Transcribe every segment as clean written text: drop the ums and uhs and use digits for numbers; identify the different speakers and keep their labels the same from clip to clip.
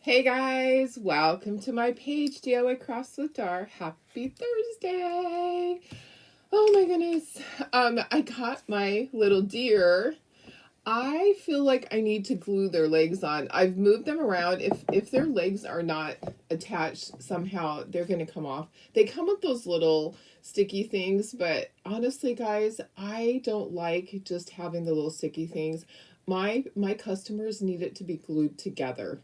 Speaker 1: Hey guys, welcome to my page, DIY Crafts with Dar. Happy Thursday! Oh my goodness. I got my little deer. I feel like I need to glue their legs on. I've moved them around. If their legs are not attached somehow, they're gonna come off. They come with those little sticky things, but honestly, guys, I don't like just having the little sticky things. My customers need it to be glued together.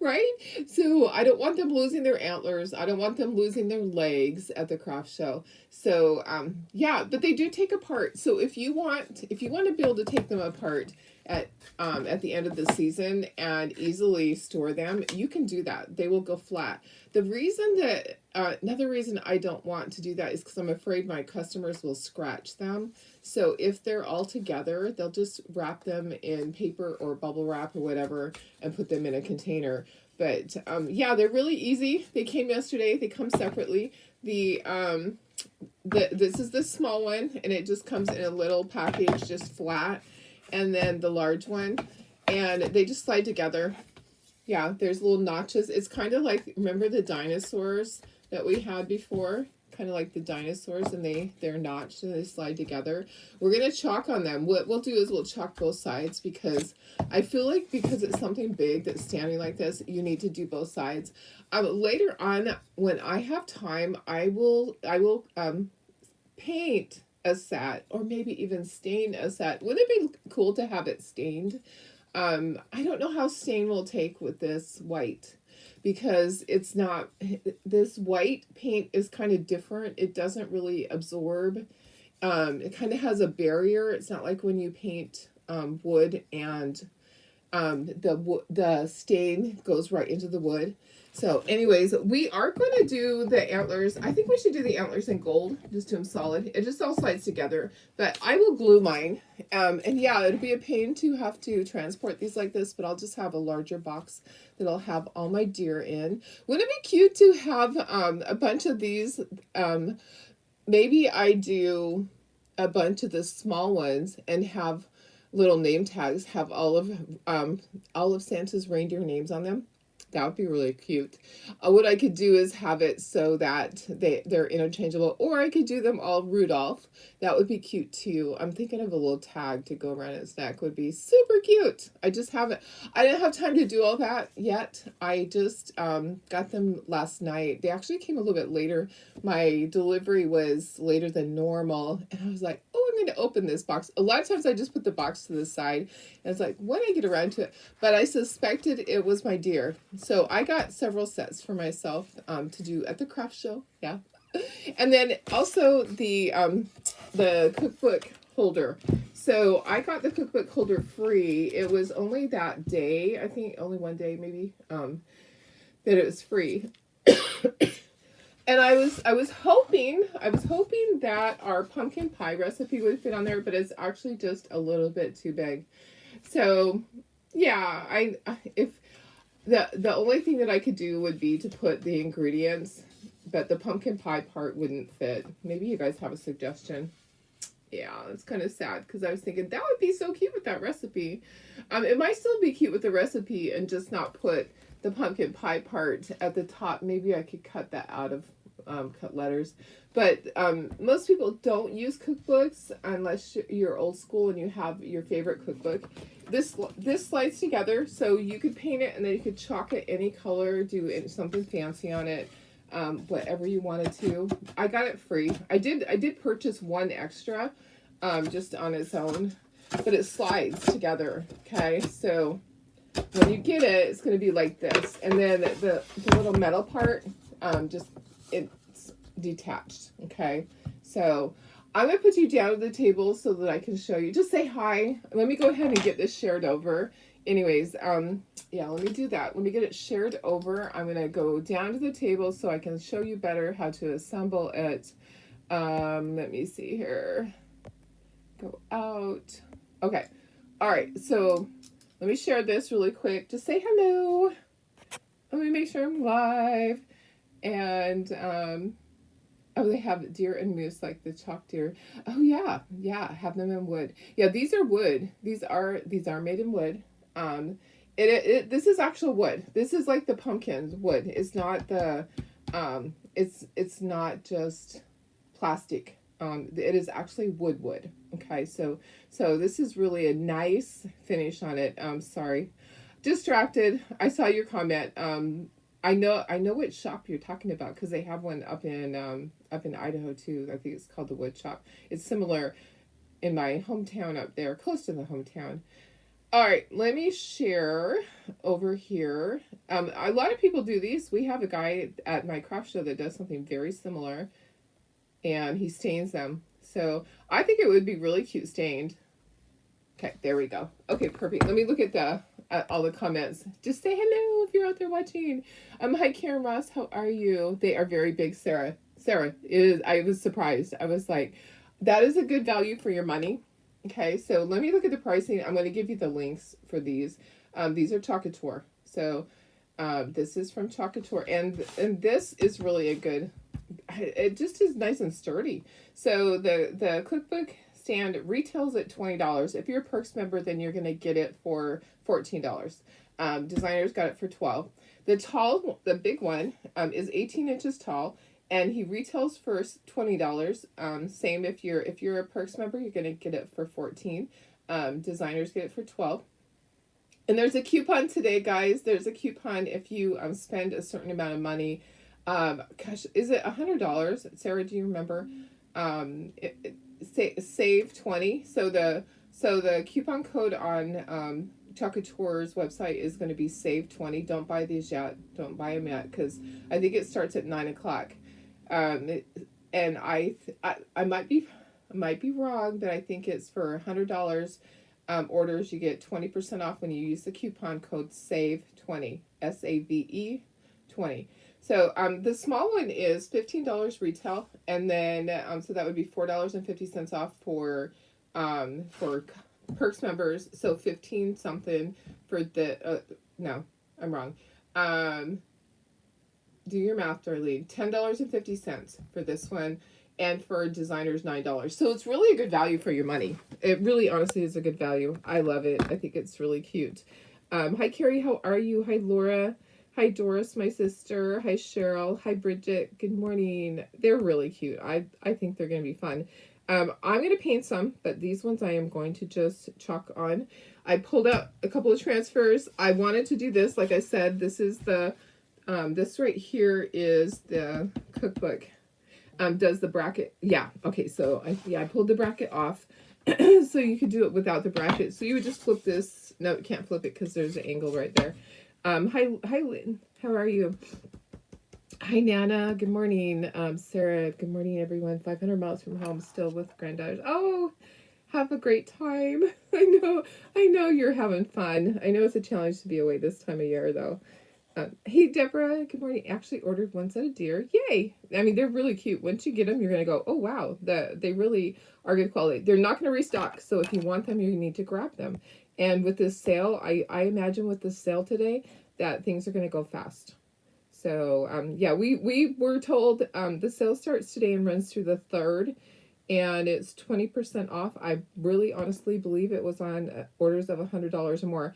Speaker 1: Right? So I don't want them losing their antlers. I don't want them losing their legs at the craft show. So yeah, but they do take apart. So if you want to be able to take them apart at the end of the season and easily store them, you can do that. They will go flat. The reason that another reason I don't want to do that is because I'm afraid my customers will scratch them. So if they're all together, they'll just wrap them in paper or bubble wrap or whatever and put them in a container. But yeah, they're really easy. They came yesterday. They come separately. This is the small one, and it just comes in a little package, just flat, and then the large one, and they just slide together. Yeah, there's little notches. It's kind of like, remember the dinosaurs that we had before? Kind of like the dinosaurs, and they're notched and they slide together. We're gonna chalk on them. What we'll do is we'll chalk both sides, because I feel like because it's something big that's standing like this, you need to do both sides. Later on, when I have time, I will paint a set, or maybe even stain a set. Wouldn't it be cool to have it stained? I don't know how stain will take with this white, because it's not, this white paint is kind of different. It doesn't really absorb. It kind of has a barrier. It's not like when you paint wood and the stain goes right into the wood. So anyways, we are going to do the antlers. I think we should do the antlers in gold. Just do them solid. It just all slides together. But I will glue mine. And yeah, it'll be a pain to have to transport these like this, but I'll just have a larger box that I'll have all my deer in. Wouldn't it be cute to have a bunch of these? Maybe I do a bunch of the small ones and have little name tags, have all of Santa's reindeer names on them. That would be really cute. What I could do is have it so that they're interchangeable, or I could do them all Rudolph. That would be cute too. I'm thinking of a little tag to go around its neck. Would be super cute. I didn't have time to do all that yet. I just got them last night. They actually came a little bit later. My delivery was later than normal, and I was like, oh, I'm going to open this box. A lot of times I just put the box to the side, and it's like, when I get around to it. But I suspected it was my deer. So I got several sets for myself to do at the craft show. Yeah. And then also the cookbook holder. So I got the cookbook holder free. It was only that day, I think only one day maybe, that it was free. And I was hoping that our pumpkin pie recipe would fit on there, but it's actually just a little bit too big. So yeah, if the only thing that I could do would be to put the ingredients, but the pumpkin pie part wouldn't fit. Maybe you guys have a suggestion. Yeah, it's kind of sad, because I was thinking that would be so cute with that recipe. It might still be cute with the recipe and just not put the pumpkin pie part at the top. Maybe I could cut that out of cut letters. But most people don't use cookbooks unless you're old school and you have your favorite cookbook. This slides together, so you could paint it and then you could chalk it any color, do something fancy on it. Whatever you wanted to. I got it free. I did purchase one extra, just on its own, but it slides together. Okay, so when you get it, it's going to be like this, and then the little metal part, it's detached. Okay, so I'm going to put you down at the table so that I can show you. Just say hi. Let me go ahead and get this shared over. Anyways, yeah, let me do that. Let me get it shared over. I'm going to go down to the table so I can show you better how to assemble it. Let me see here. Go out. Okay. All right. So let me share this really quick. Just say hello. Let me make sure I'm live. And, oh, they have deer and moose, like the chalk deer. Oh yeah, yeah, have them in wood. Yeah, these are wood. These are made in wood. This is actual wood. This is like the pumpkin wood. It's not the, it's not just plastic. It is actually wood. Okay, so this is really a nice finish on it. Sorry, distracted. I saw your comment. I know which shop you're talking about because they have one up in Idaho too. I think it's called the Wood Shop. It's similar in my hometown up there, close to the hometown. All right, let me share over here. A lot of people do these. We have a guy at my craft show that does something very similar, and he stains them. So I think it would be really cute stained. Okay, there we go. Okay, perfect. Let me look at all the comments. Just say hello if you're out there watching. Hi Karen Ross, how are you? They are very big, Sarah. Sarah, I was surprised. I was like, that is a good value for your money. Okay, so let me look at the pricing. I'm going to give you the links for these. These are Chocator. So this is from Chocator, and this is really a good. It just is nice and sturdy. So the cookbook stand retails at $20. If you're a Perks member, then you're going to get it for $14. Designers got it for $12. The big one, is 18 inches tall, and he retails for $20. Same if you're a Perks member, you're going to get it for $14. Designers get it for $12. And there's a coupon today, guys. There's a coupon if you spend a certain amount of money. Gosh, is it $100? Sarah, do you remember? Save 20. So the coupon code on Chocator's website is going to be save 20. Don't buy these yet. Don't buy them yet because I think it starts at 9:00. And I might be wrong, but I think it's for $100 orders. You get 20% off when you use the coupon code SAVE20, SAVE 20. So the small one is $15 retail, and then so that would be $4.50 off for Perks members. So 15 something for the no, I'm wrong. Do your math, Darlene. $10.50 for this one, and for designers $9. So it's really a good value for your money. It really, honestly, is a good value. I love it. I think it's really cute. Hi Carrie, how are you? Hi Laura. Hi Doris, my sister. Hi Cheryl. Hi Bridget. Good morning. They're really cute. I think they're going to be fun. I'm going to paint some, but these ones I am going to just chalk on. I pulled out a couple of transfers. I wanted to do this. Like I said, this is the, this right here is the cookbook. Does the bracket. Yeah. Okay. So I pulled the bracket off so you could do it without the bracket. So you would just flip this. No, you can't flip it because there's an angle right there. Hi, Lynn. How are you? Hi, Nana. Good morning. Sarah. Good morning, everyone. 500 miles from home, still with granddaughters. Oh, have a great time. I know you're having fun. I know it's a challenge to be away this time of year, though. Hey, Deborah. Good morning. Actually ordered one set of deer. Yay. I mean, they're really cute. Once you get them, you're going to go, oh, wow. They really are good quality. They're not going to restock. So if you want them, you need to grab them. And with this sale, I imagine with this sale today that things are going to go fast. So, yeah, we were told the sale starts today and runs through the 3rd, and it's 20% off. I really honestly believe it was on orders of $100 or more.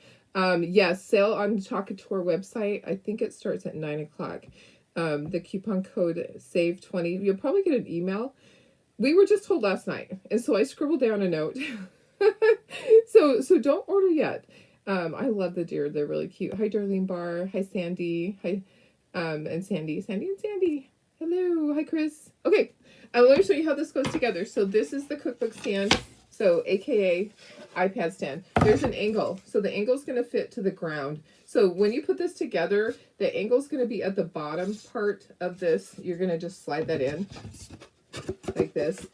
Speaker 1: Yes, sale on the Chocator website. I think it starts at 9:00. The coupon code SAVE20. You'll probably get an email. We were just told last night, and so I scribbled down a note. So don't order yet. I love the deer. They're really cute. Hi, Darlene Barr. Hi, Sandy. Hi, and Sandy. Hello. Hi, Chris. Okay. Let me show you how this goes together. So this is the cookbook stand. So AKA iPad stand. There's an angle. So the angle is going to fit to the ground. So when you put this together, the angle is going to be at the bottom part of this. You're going to just slide that in like this.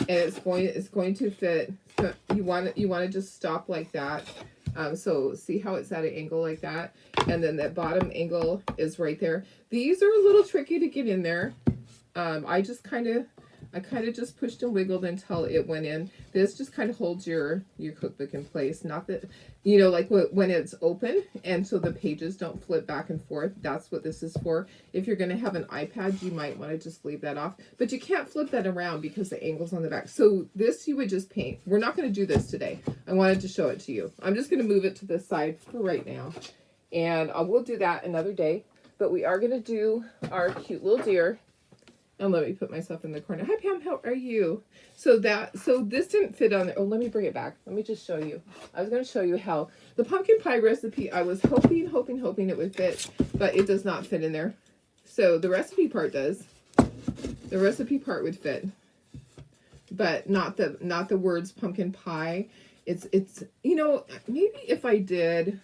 Speaker 1: And it's going to fit. So you want to just stop like that. So see how it's at an angle like that, and then that bottom angle is right there. These are a little tricky to get in there. I just kind of I kind of just pushed and wiggled until it went in. This just kind of holds your cookbook in place. Not that, you know, like when it's open and so the pages don't flip back and forth. That's what this is for. If you're going to have an iPad, you might want to just leave that off. But you can't flip that around because the angle's on the back. So this you would just paint. We're not going to do this today. I wanted to show it to you. I'm just going to move it to the side for right now. And I will do that another day. But we are going to do our cute little deer. And let me put myself in the corner. Hi, Pam. How are you? So this didn't fit on there. Oh, let me bring it back. Let me just show you. I was going to show you how the pumpkin pie recipe, I was hoping it would fit, but it does not fit in there. So the recipe part does. The recipe part would fit, but not the words pumpkin pie. It's, you know, maybe if I did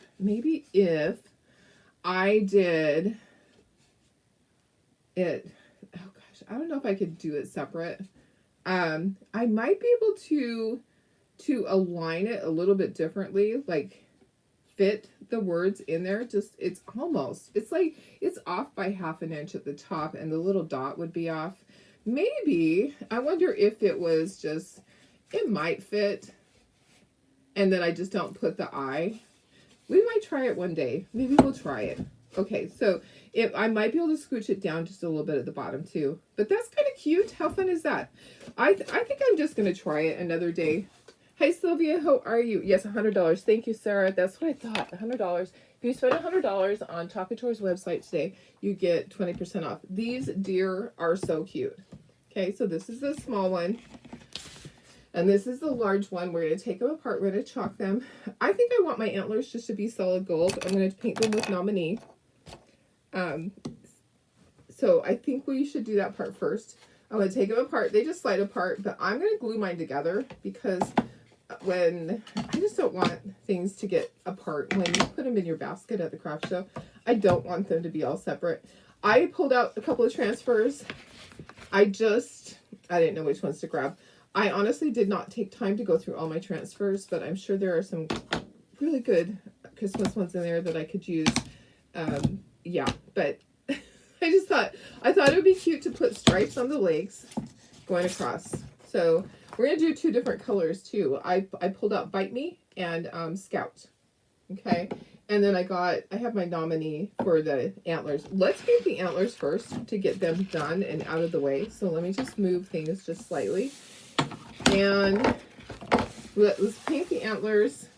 Speaker 1: it, oh gosh, I don't know if I could do it separate. I might be able to align it a little bit differently, like fit the words in there. Just, it's like it's off by 1/2 inch at the top and the little dot would be off. Maybe, I wonder if it was just, it might fit and then I just don't put the I. We might try it one day. Maybe we'll try it. Okay, so if I might be able to scooch it down just a little bit at the bottom too. But that's kind of cute. How fun is that? I think I'm just going to try it another day. Hi, Sylvia. How are you? Yes, $100. Thank you, Sarah. That's what I thought. $100. If you spend $100 on Talkatore's website today, you get 20% off. These deer are so cute. Okay, so this is the small one. And this is the large one. We're going to take them apart. We're going to chalk them. I think I want my antlers just to be solid gold. I'm going to paint them with Nominee. So I think we should do that part first. I'm going to take them apart. They just slide apart, but I'm going to glue mine together because I just don't want things to get apart when you put them in your basket at the craft show. I don't want them to be all separate. I pulled out a couple of transfers. I didn't know which ones to grab. I honestly did not take time to go through all my transfers, but I'm sure there are some really good Christmas ones in there that I could use. Yeah, but I thought it would be cute to put stripes on the legs going across. So we're going to do 2 different colors too. I pulled out Bite Me and Scout. Okay. And then I have my Nominee for the antlers. Let's paint the antlers first to get them done and out of the way. So let me just move things just slightly. And let's paint the antlers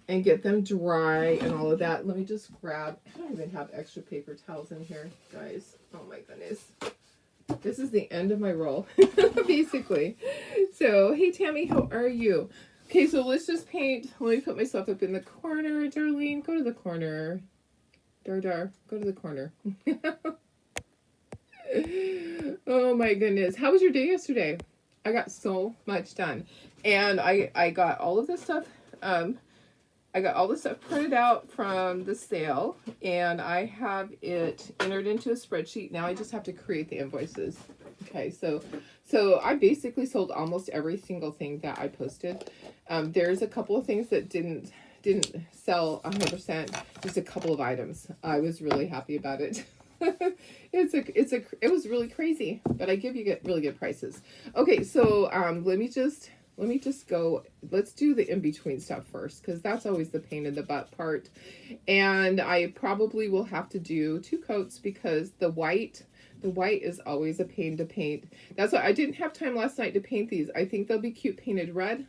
Speaker 1: and get them dry and all of that. Let me just grab, I don't even have extra paper towels in here, guys. Oh my goodness. This is the end of my roll, basically. So, hey Tammy, how are you? Okay, so let's just paint. Let me put myself up in the corner. Darlene, go to the corner. Go to the corner. Oh my goodness. How was your day yesterday? I got so much done. And I got all of this stuff, I got all the stuff printed out from the sale, and I have it entered into a spreadsheet. Now I just have to create the invoices. Okay, so I basically sold almost every single thing that I posted. There's a couple of things that didn't sell 100%. Just a couple of items. I was really happy about it. It was really crazy, but I give you really good prices. Okay, so let me just go, let's do the in-between stuff first, because that's always the pain in the butt part. And I probably will have to do 2 coats because the white is always a pain to paint. That's why I didn't have time last night to paint these. I think they'll be cute painted red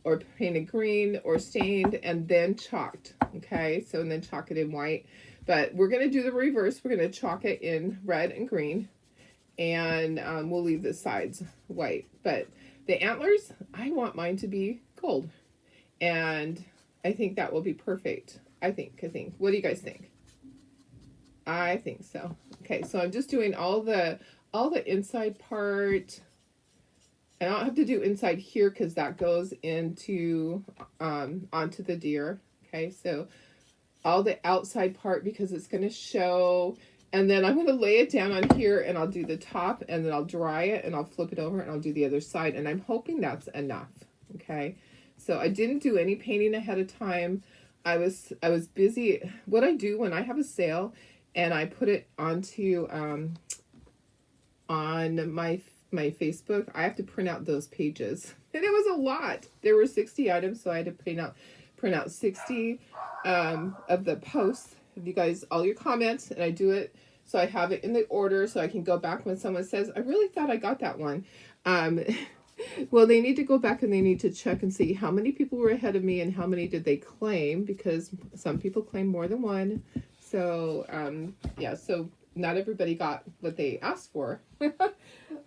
Speaker 1: or painted green or stained and then chalked. Okay, so and then chalk it in white. But we're going to do the reverse. We're going to chalk it in red and green, and we'll leave the sides white. But the antlers, I want mine to be gold, and I think that will be perfect. I think. What do you guys think? I think so. Okay, so I'm just doing all the inside part. I don't have to do inside here because that goes into onto the deer. Okay, so all the outside part because it's going to show, and then I'm going to lay it down on here, and I'll do the top, and then I'll dry it, and I'll flip it over, and I'll do the other side, and I'm hoping that's enough. Okay, so I didn't do any painting ahead of time. I was busy. What I do when I have a sale and I put it onto on my my Facebook, I have to print out those pages. And it was a lot. There were 60 items, so I had to print out 60 of the posts of you guys, all your comments, and I do it so I have it in the order so I can go back when someone says, I really thought I got that one. Well, they need to go back and they need to check and see how many people were ahead of me and how many did they claim, because some people claim more than one. So, yeah, so not everybody got what they asked for,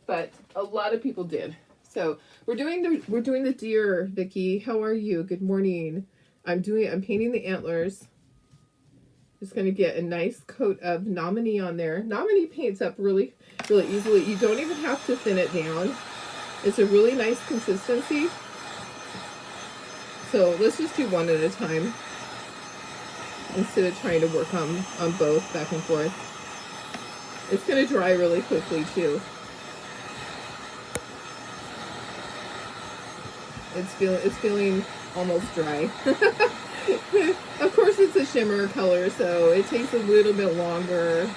Speaker 1: but a lot of people did. So we're doing the deer, Vicki. How are you? Good morning. I'm painting the antlers. Just going to get a nice coat of Nominee on there. Nominee paints up really, really easily. You don't even have to thin it down. It's a really nice consistency. So let's just do one at a time instead of trying to work on both back and forth. It's going to dry really quickly too. It's feeling almost dry. Of course it's a shimmer color, so it takes a little bit longer.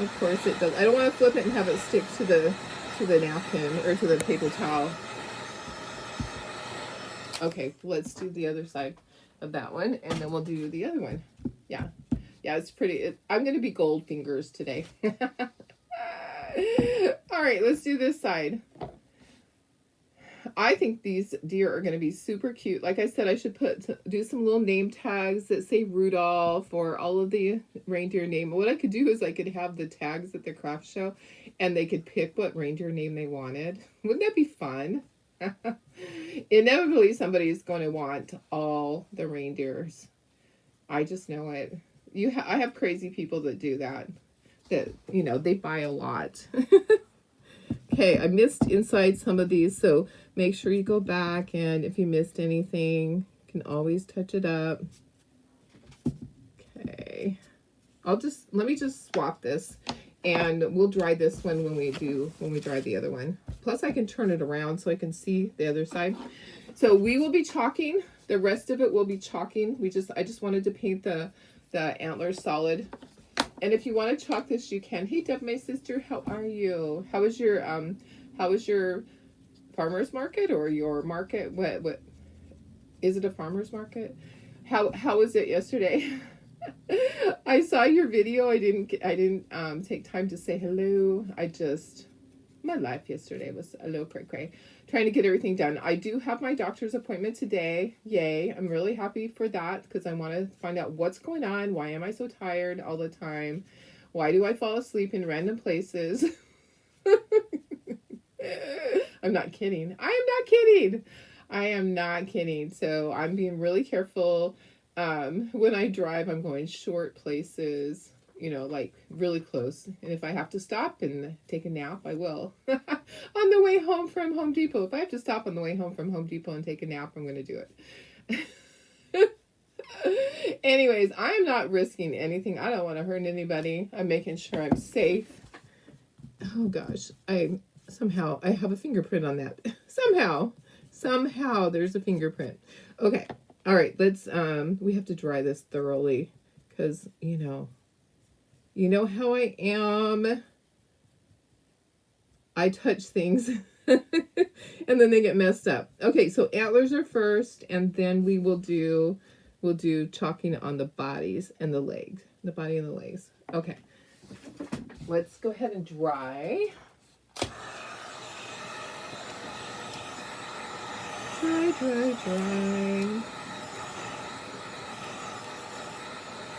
Speaker 1: Of course it does. I don't want to flip it and have it stick to the napkin or to the paper towel. Okay, let's do the other side of that one, and then we'll do the other one. Yeah, it's pretty. I'm going to be gold fingers today. All right, let's do this side. I think these deer are going to be super cute. Like I said, I should do some little name tags that say Rudolph or all of the reindeer name. What I could do is I could have the tags at the craft show and they could pick what reindeer name they wanted. Wouldn't that be fun? Inevitably, somebody is going to want all the reindeers. I just know it. I have crazy people that do that. That, they buy a lot. Okay, I missed inside some of these, so make sure you go back, and if you missed anything, you can always touch it up. Okay, let me just swap this, and we'll dry this one when we dry the other one. Plus, I can turn it around so I can see the other side. So we will be chalking. The rest of it will be chalking. I just wanted to paint the antlers solid. And if you want to chalk this, you can. Hey, Deb, my sister, how are you? How was your farmer's market or your market? What is it, a farmer's market? How was it yesterday? I saw your video. I didn't take time to say hello. My life yesterday was a little cray-cray. Trying to get everything done. I do have my doctor's appointment today. Yay. I'm really happy for that because I want to find out what's going on. Why am I so tired all the time? Why do I fall asleep in random places? I'm not kidding. I am not kidding. So I'm being really careful. When I drive, I'm going short places, like really close. And if I have to stop and take a nap, I will. On the way home from Home Depot. If I have to stop on the way home from Home Depot and take a nap, I'm going to do it. Anyways, I'm not risking anything. I don't want to hurt anybody. I'm making sure I'm safe. Oh gosh, I have a fingerprint on that. Somehow there's a fingerprint. Okay. All right, let's we have to dry this thoroughly because you know how I am. I touch things and then they get messed up. Okay, so antlers are first, and then we'll do chalking on the bodies and the legs. The body and the legs. Okay. Let's go ahead and dry. Dry.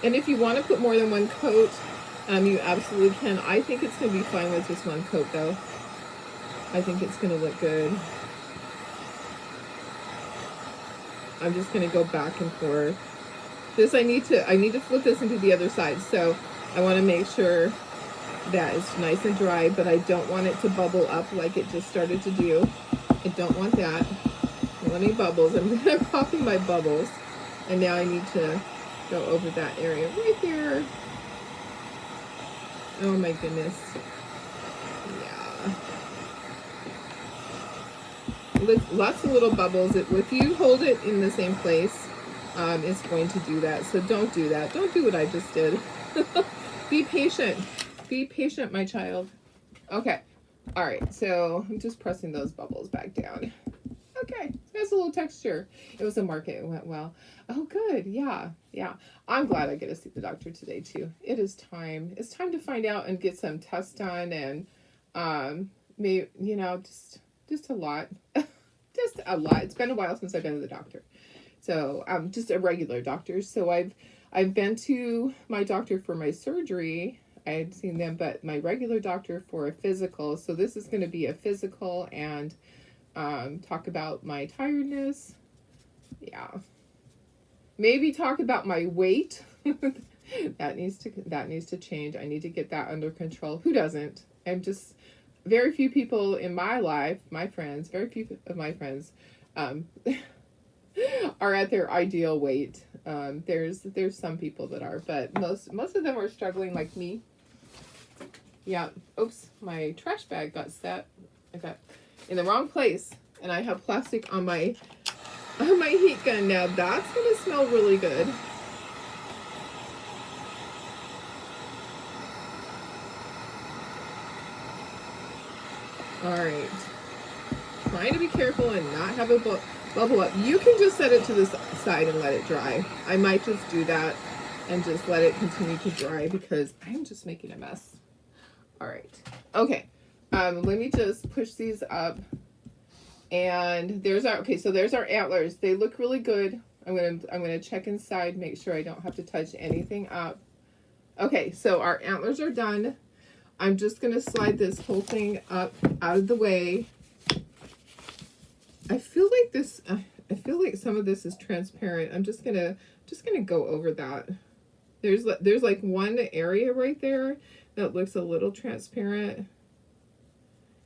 Speaker 1: And if you want to put more than one coat, you absolutely can. I think it's going to be fine with just one coat, though. I think it's going to look good. I'm just going to go back and forth. I need to flip this into the other side, so I want to make sure that it's nice and dry, but I don't want it to bubble up like it just started to do. I don't want that. I don't want any bubbles. I'm going to copy my bubbles, and now I need to go over that area right there. Oh my goodness. Yeah. Lots of little bubbles. If you hold it in the same place, it's going to do that. So don't do that. Don't do what I just did. Be patient. Be patient, my child. Okay. All right, so I'm just pressing those bubbles back down. Okay, that's a little texture. It was a market. It went well. Oh, good. Yeah, yeah. I'm glad I get to see the doctor today too. It is time. It's time to find out and get some tests done, and maybe just a lot, just a lot. It's been a while since I've been to the doctor, so just a regular doctor. So I've been to my doctor for my surgery. I had seen them, but my regular doctor for a physical. So this is going to be a physical and talk about my tiredness. Yeah. Maybe talk about my weight. that needs to change. I need to get that under control. Who doesn't? I'm just very few people in my life, my friends, very few of my friends are at their ideal weight. There's some people that are, but most of them are struggling like me. Yeah. Oops, my trash bag got set. I got in the wrong place, and I have plastic on my heat gun now. That's gonna smell really good. All right, trying to be careful and not have a bubble up. You can just set it to the side and let it dry. I might just do that and just let it continue to dry because I'm just making a mess. All right, okay. Let me just push these up. And there's our antlers. They look really good. I'm gonna check inside, make sure I don't have to touch anything up. Okay, so our antlers are done. I'm just gonna slide this whole thing up out of the way. I feel like some of this is transparent. I'm just gonna go over that. There's like one area right there that looks a little transparent.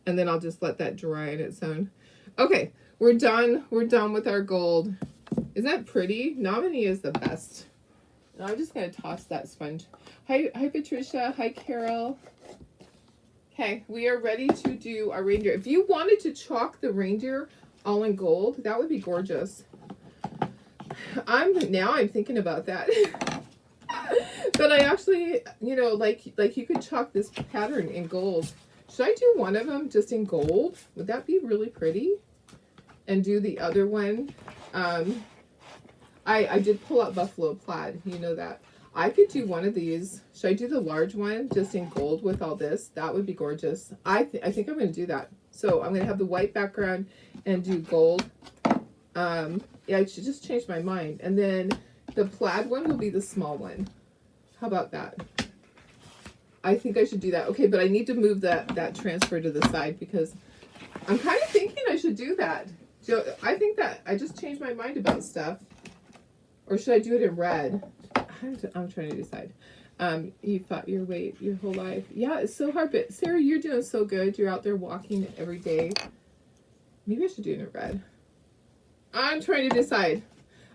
Speaker 1: And then I'll just let that dry on its own. Okay, we're done. We're done with our gold. Isn't that pretty? Nominee is the best. And I'm just going to toss that sponge. Hi, Patricia. Hi, Carol. Okay, we are ready to do our reindeer. If you wanted to chalk the reindeer all in gold, that would be gorgeous. I'm thinking about that. But I actually, like you could chalk this pattern in gold. Should I do one of them just in gold? Would that be really pretty? And do the other one. I did pull out buffalo plaid. You know that. I could do one of these. Should I do the large one just in gold with all this? That would be gorgeous. I think I'm going to do that. So I'm going to have the white background and do gold. Yeah, I should just change my mind. And then the plaid one will be the small one. How about that? I think I should do that. Okay, but I need to move that transfer to the side because I'm kind of thinking I should do that. I think that I just changed my mind about stuff. Or should I do it in red? I'm trying to decide. You fought your weight your whole life. Yeah, it's so hard, but Sarah, you're doing so good. You're out there walking every day. Maybe I should do it in red. I'm trying to decide.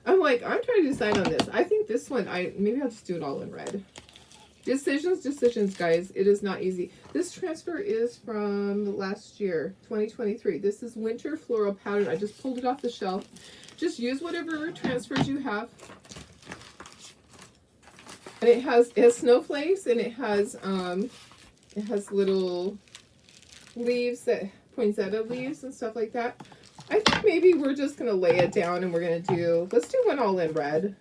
Speaker 1: I'm trying to decide on this. I think this one, maybe I'll just do it all in red. Decisions, guys. It is not easy. This transfer is from last year, 2023. This is winter floral pattern. I just pulled it off the shelf. Just use whatever transfers you have. And it has snowflakes, and it has little leaves, that poinsettia leaves and stuff like that. I think maybe we're just going to lay it down and we're going to let's do one all in red.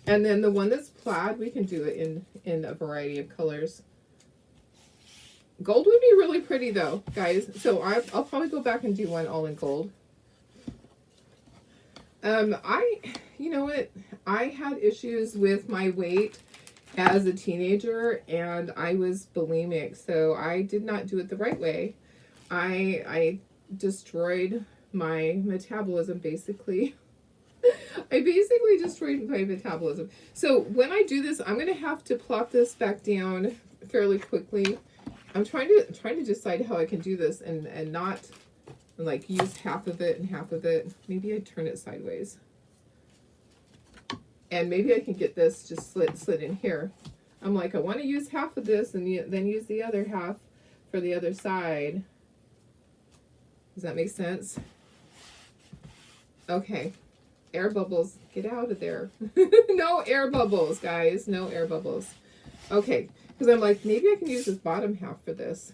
Speaker 1: And then the one that's plaid, we can do it in a variety of colors. Gold would be really pretty though, guys. So I'll probably go back and do one all in gold. You know what? I had issues with my weight as a teenager, and I was bulimic, so I did not do it the right way. I destroyed my metabolism, basically. I basically destroyed my metabolism. So when I do this, I'm going to have to plop this back down fairly quickly. I'm trying to decide how I can do this and not like use half of it and half of it. Maybe I turn it sideways. And maybe I can get this just slid in here. I'm like, I want to use half of this and then use the other half for the other side. Does that make sense? Okay. Air bubbles. Get out of there. No air bubbles, guys. No air bubbles. Okay. Because I'm like, maybe I can use this bottom half for this.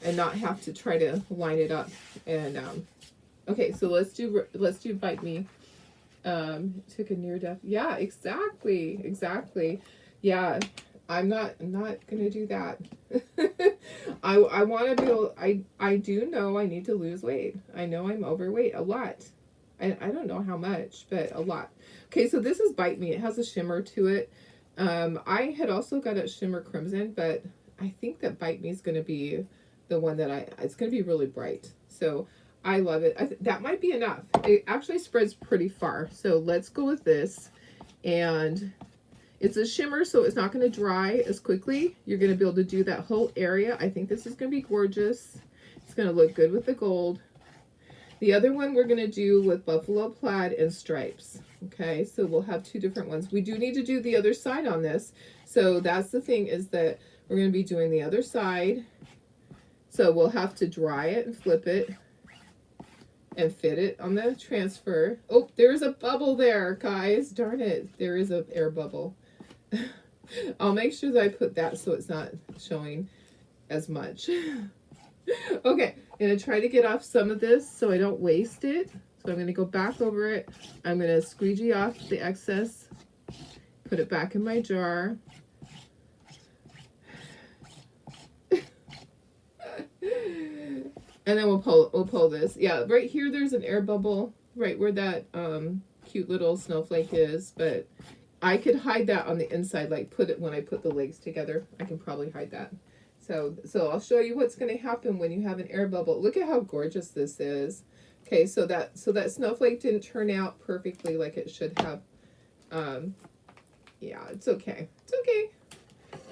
Speaker 1: and not have to try to line it up. And okay, so let's do Bite Me. Took a near death. Yeah, exactly. Yeah, I'm not gonna do that. I want to be able, I do know I need to lose weight. I know I'm overweight a lot. I don't know how much, but a lot. Okay, so this is Bite Me. It has a shimmer to it. I had also got a shimmer crimson, but I think that Bite Me is going to be the one that it's going to be really bright. So I love it. That might be enough. It actually spreads pretty far. So let's go with this. And it's a shimmer, so it's not going to dry as quickly. You're going to be able to do that whole area. I think this is going to be gorgeous. It's going to look good with the gold. The other one we're going to do with buffalo plaid and stripes. Okay, so we'll have two different ones. We do need to do the other side on this. So that's the thing, is that we're going to be doing the other side. So we'll have to dry it and flip it and fit it on the transfer. Oh, there's a bubble there, guys. Darn it. There is an air bubble. I'll make sure that I put that so it's not showing as much. Okay, I'm going to try to get off some of this so I don't waste it. So I'm going to go back over it. I'm going to squeegee off the excess, put it back in my jar. And then we'll pull this. Yeah, right here there's an air bubble right where that cute little snowflake is, but I could hide that on the inside, like when I put the legs together. I can probably hide that. So I'll show you what's going to happen when you have an air bubble. Look at how gorgeous this is. Okay, so that snowflake didn't turn out perfectly like it should have. Yeah, it's okay. It's okay.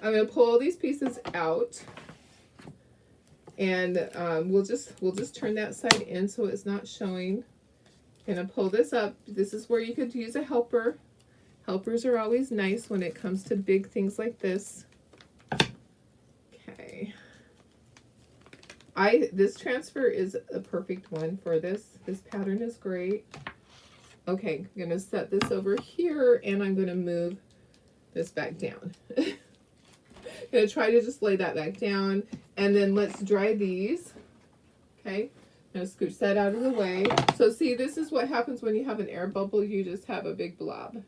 Speaker 1: I'm going to pull all these pieces out. And we'll just turn that side in so it's not showing. Gonna pull this up. This is where you could use a helper. Helpers are always nice when it comes to big things like this. Okay. This transfer is a perfect one for this. This pattern is great. Okay, I'm gonna set this over here and I'm gonna move this back down. Gonna try to just lay that back down, and then let's dry these. Okay, gonna scooch that out of the way. So see, this is what happens when you have an air bubble. You just have a big blob.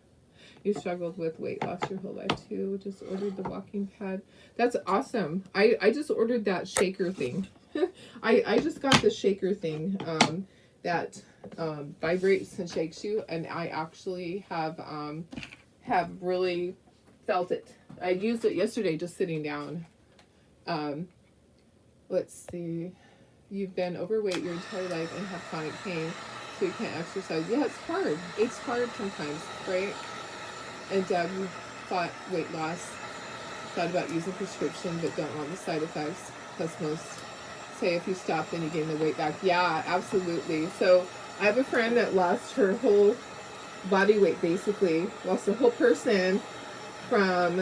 Speaker 1: You struggled with weight loss your whole life too. Just ordered the walking pad. That's awesome. I just ordered that shaker thing. I just got the shaker thing that vibrates and shakes you, and I actually have really felt it. I used it yesterday just sitting down. Let's see. You've been overweight your entire life and have chronic pain, so you can't exercise. Yeah, it's hard. It's hard sometimes, right? And Deb, you thought weight loss, thought about using prescription, but don't want the side effects. Plus most say if you stop, then you gain the weight back. Yeah, absolutely. So I have a friend that lost her whole body weight, basically. Lost the whole person from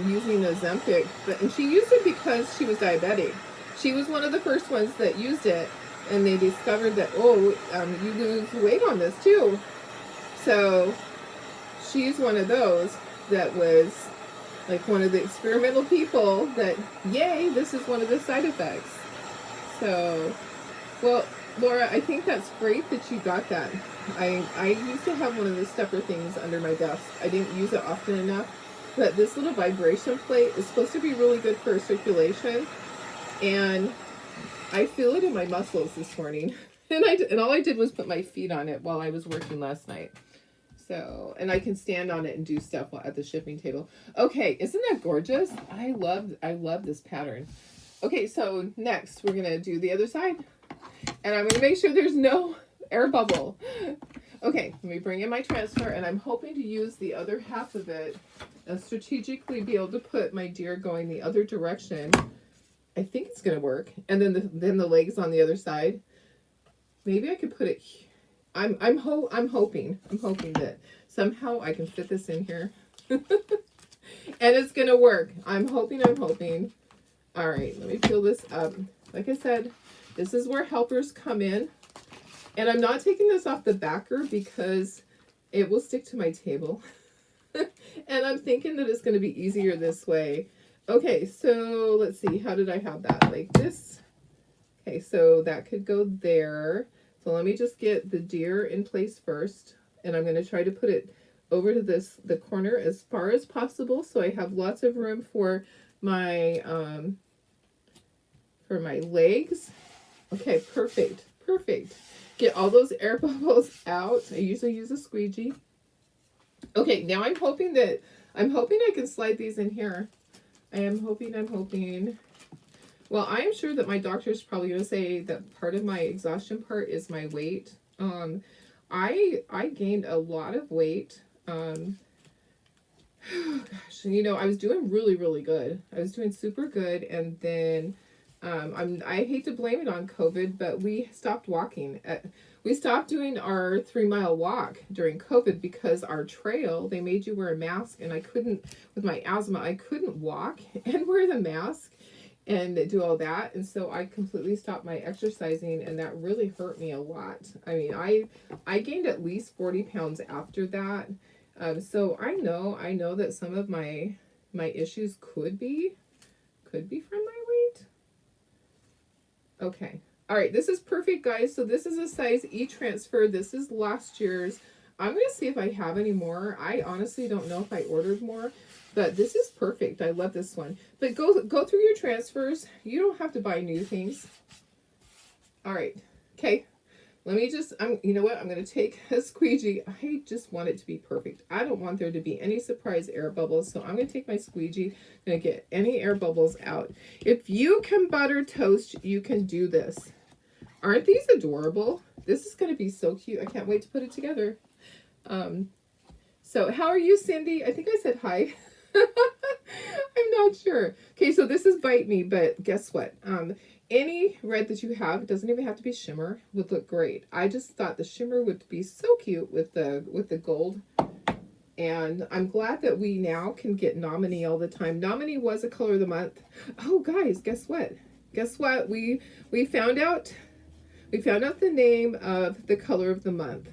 Speaker 1: using Ozempic, and she used it because she was diabetic. She was one of the first ones that used it, and they discovered that, you lose weight on this too. So she's one of those that was like one of the experimental people that, yay, this is one of the side effects. So, well, Laura, I think that's great that you got that. I used to have one of the stepper things under my desk. I didn't use it often enough. But this little vibration plate is supposed to be really good for circulation, and I feel it in my muscles this morning. And all I did was put my feet on it while I was working last night. So, and I can stand on it and do stuff at the shipping table. Okay, isn't that gorgeous? I love this pattern. Okay, so next we're gonna do the other side, and I'm gonna make sure there's no air bubble. Okay, let me bring in my transfer, and I'm hoping to use the other half of it and strategically be able to put my deer going the other direction. I think it's gonna work. And then the legs on the other side. Maybe I could put it. I'm hoping that somehow I can fit this in here, and it's gonna work. I'm hoping. All right, let me peel this up. Like I said, this is where helpers come in, and I'm not taking this off the backer because it will stick to my table. And I'm thinking that it's going to be easier this way. Okay, so let's see. How did I have that? Like this. Okay, so that could go there. So let me just get the deer in place first. And I'm going to try to put it over to the corner as far as possible, so I have lots of room for my legs. Okay, perfect, perfect. Get all those air bubbles out. I usually use a squeegee. Okay, now I'm hoping I can slide these in here. I'm hoping. Well, I'm sure that my doctor's probably going to say that part of my exhaustion part is my weight. I gained a lot of weight. Gosh, I was doing really, really good. I was doing super good, and then I hate to blame it on COVID, but we stopped walking. We stopped doing our 3 mile walk during COVID because our trail, they made you wear a mask, and I couldn't, with my asthma, I couldn't walk and wear the mask and do all that. And so I completely stopped my exercising, and that really hurt me a lot. I mean, I gained at least 40 pounds after that. So I know that some of my issues could be from my weight. Okay. All right, this is perfect, guys. So this is a size E transfer. This is last year's. I'm going to see if I have any more. I honestly don't know if I ordered more, but this is perfect. I love this one. But go through your transfers. You don't have to buy new things. All right. Okay. Let me just, you know what? I'm going to take a squeegee. I just want it to be perfect. I don't want there to be any surprise air bubbles. So I'm going to take my squeegee. I'm going to get any air bubbles out. If you can butter toast, you can do this. Aren't these adorable? This is going to be so cute. I can't wait to put it together. So how are you, Cindy? I think I said hi. I'm not sure. Okay, so this is Bite Me, but guess what? Any red that you have, it doesn't even have to be shimmer, would look great. I just thought the shimmer would be so cute with the gold. And I'm glad that we now can get Nominee all the time. Nominee was a color of the month. Oh, guys, guess what? Guess what? We found out the name of the color of the month.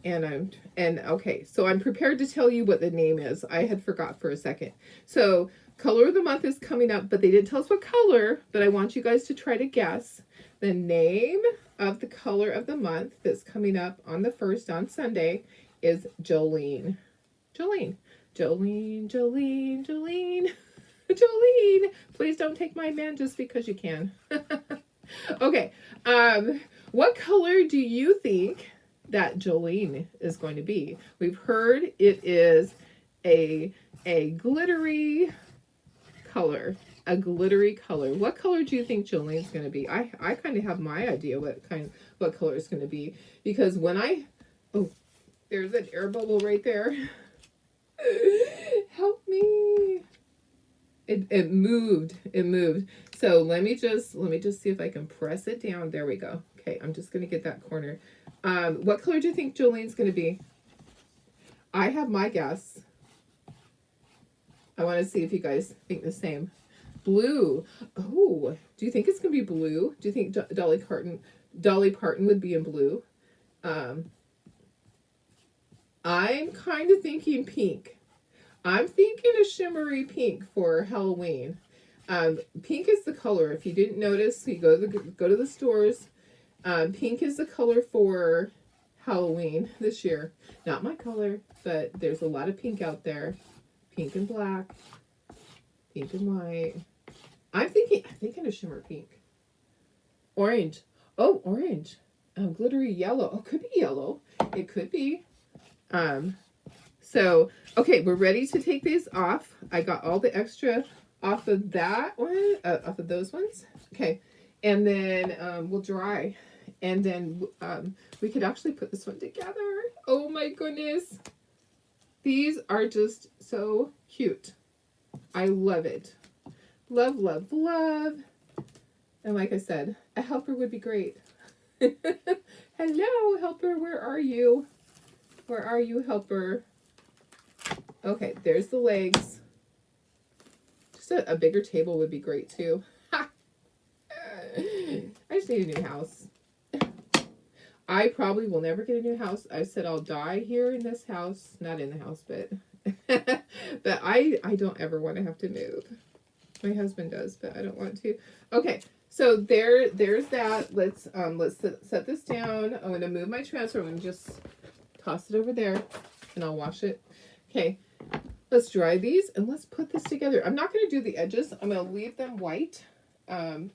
Speaker 1: And okay, so I'm prepared to tell you what the name is. I had forgot for a second. So color of the month is coming up, but they didn't tell us what color, but I want you guys to try to guess the name of the color of the month that's coming up on the 1st on Sunday is Jolene. Jolene. Jolene, Jolene, Jolene. Jolene. Please don't take my man just because you can. Okay. What color do you think that Jolene is going to be? We've heard it is a glittery color. A glittery color. What color do you think Jolene's going to be? I kind of have my idea what color it's going to be, because when there's an air bubble right there. Help me. It moved. It moved. So let me just see if I can press it down. There we go. Okay, I'm just going to get that corner. What color do you think Jolene's going to be? I have my guess. I want to see if you guys think the same. Blue. Oh, do you think it's going to be blue? Do you think Dolly Parton would be in blue? I'm kind of thinking pink. I'm thinking a shimmery pink for Halloween. Pink is the color. If you didn't notice, you go to the stores. Pink is the color for Halloween this year. Not my color, but there's a lot of pink out there. Pink and black, pink and white. I'm thinking a shimmer pink. Orange. Oh, orange. Glittery yellow. Oh, could be yellow. It could be. So, okay, we're ready to take these off. I got all the extra off of that one, off of those ones. Okay, and then we'll dry. And then we could actually put this one together. Oh my goodness. These are just so cute. I love it. Love, love, love. And like I said, a helper would be great. Hello, helper. Where are you? Where are you, helper? Okay, there's the legs. Just a bigger table would be great too. I just need a new house. I probably will never get a new house. I said I'll die here in this house. Not in the house, but but I don't ever want to have to move. My husband does, but I don't want to. Okay, So there's that. Let's set this down. I'm gonna move my transfer. I'm gonna just toss it over there, and I'll wash it. Okay, let's dry these and let's put this together. I'm not gonna do the edges. I'm gonna leave them white. I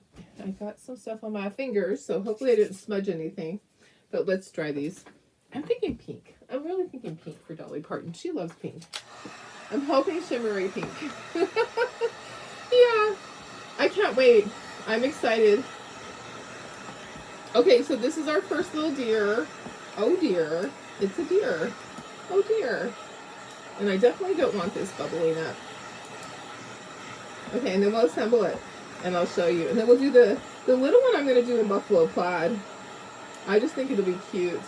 Speaker 1: got some stuff on my fingers, so hopefully I didn't smudge anything. But let's dry these. I'm thinking pink. I'm really thinking pink for Dolly Parton. She loves pink. I'm hoping shimmery pink. Yeah, I can't wait. I'm excited. Okay, so this is our first little deer. Oh dear, it's a deer. Oh dear. And I definitely don't want this bubbling up. Okay, and then we'll assemble it and I'll show you. And then we'll do the little one I'm going to do in buffalo plaid. I just think it'll be cute.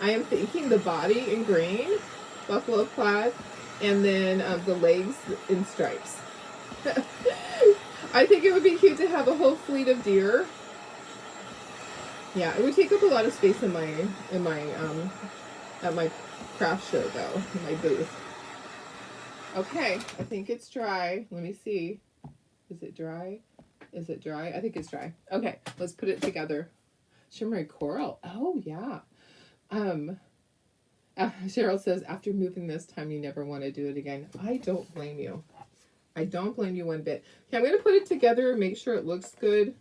Speaker 1: I am thinking the body in green, buffalo plaid, and then the legs in stripes. I think it would be cute to have a whole fleet of deer. Yeah, it would take up a lot of space in my at my craft show though, in my booth. Okay, I think it's dry. Let me see. Is it dry? Is it dry? I think it's dry. Okay, let's put it together. Shimmery coral. Oh yeah. Cheryl says, after moving this time, you never want to do it again. I don't blame you. I don't blame you one bit. Okay, I'm going to put it together, make sure it looks good.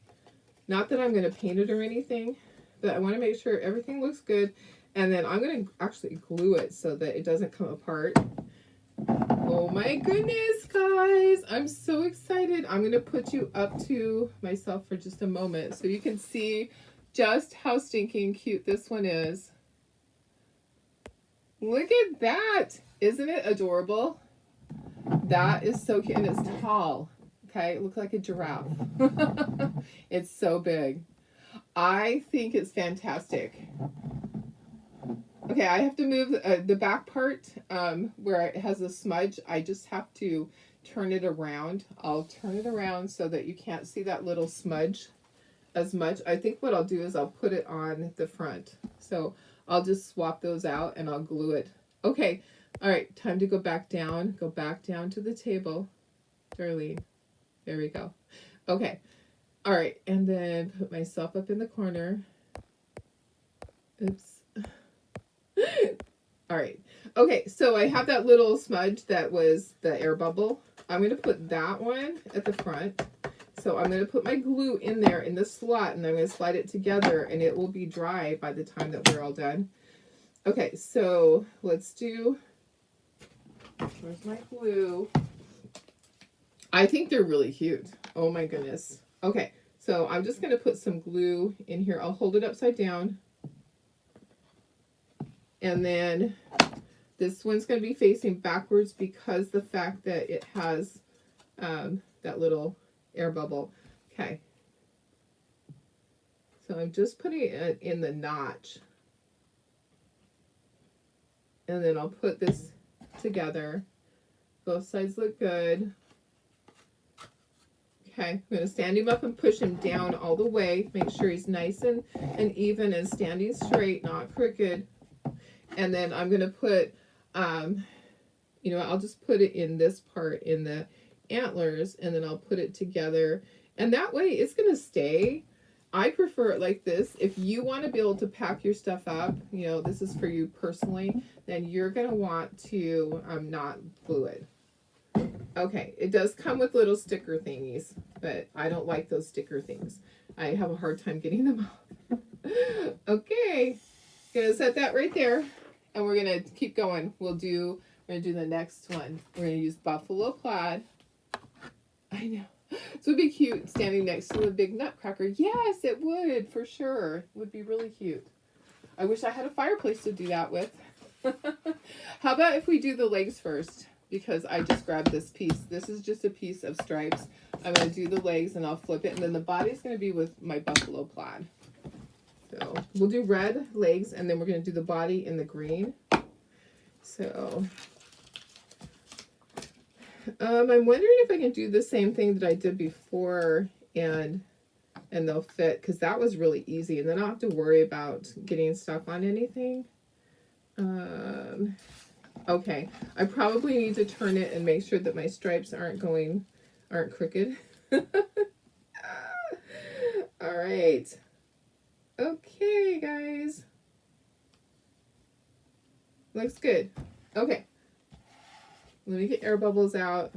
Speaker 1: Not that I'm going to paint it or anything, but I want to make sure everything looks good. And then I'm going to actually glue it so that it doesn't come apart. Oh my goodness, guys. I'm so excited. I'm going to put you up to myself for just a moment so you can see just how stinking cute this one is. Look at that. Isn't it adorable? That is so cute. And it's tall. Okay, it looks like a giraffe. It's so big. I think it's fantastic. Okay, I have to move the back part where it has a smudge. I just have to turn it around. I'll turn it around so that you can't see that little smudge as much. I think what I'll do is I'll put it on the front. So I'll just swap those out and I'll glue it. Okay, all right, time to go back down. Go back down to the table, Darlene. There we go. Okay, all right, and then put myself up in the corner. Oops. All right. Okay, so I have that little smudge that was the air bubble. I'm going to put that one at the front. So I'm going to put my glue in there in the slot, and I'm going to slide it together, and it will be dry by the time that we're all done. Okay, so let's do, where's my glue? I think they're really cute. Oh my goodness. Okay, so I'm just going to put some glue in here. I'll hold it upside down. And then this one's going to be facing backwards because the fact that it has that little air bubble. Okay. So I'm just putting it in the notch. And then I'll put this together. Both sides look good. Okay, I'm going to stand him up and push him down all the way. Make sure he's nice and even and standing straight, not crooked. And then I'm going to put, you know, I'll just put it in this part in the antlers, and then I'll put it together. And that way it's going to stay. I prefer it like this. If you want to be able to pack your stuff up, you know, this is for you personally, then you're going to want to not glue it. Okay, it does come with little sticker thingies, but I don't like those sticker things. I have a hard time getting them off. Okay, gonna set that right there, and we're gonna keep going. We're gonna do the next one. We're gonna use buffalo plaid. I know. This would be cute standing next to a big nutcracker. Yes, it would, for sure. It would be really cute. I wish I had a fireplace to do that with. How about if we do the legs first? Because I just grabbed this piece. This is just a piece of stripes. I'm going to do the legs and I'll flip it. And then the body's going to be with my buffalo plaid. So we'll do red legs and then we're going to do the body in the green. So I'm wondering if I can do the same thing that I did before and they'll fit, because that was really easy. And then I don't have to worry about getting stuff on anything. Okay, I probably need to turn it and make sure that my stripes aren't crooked. All right. Okay, guys. Looks good. Okay. Let me get air bubbles out.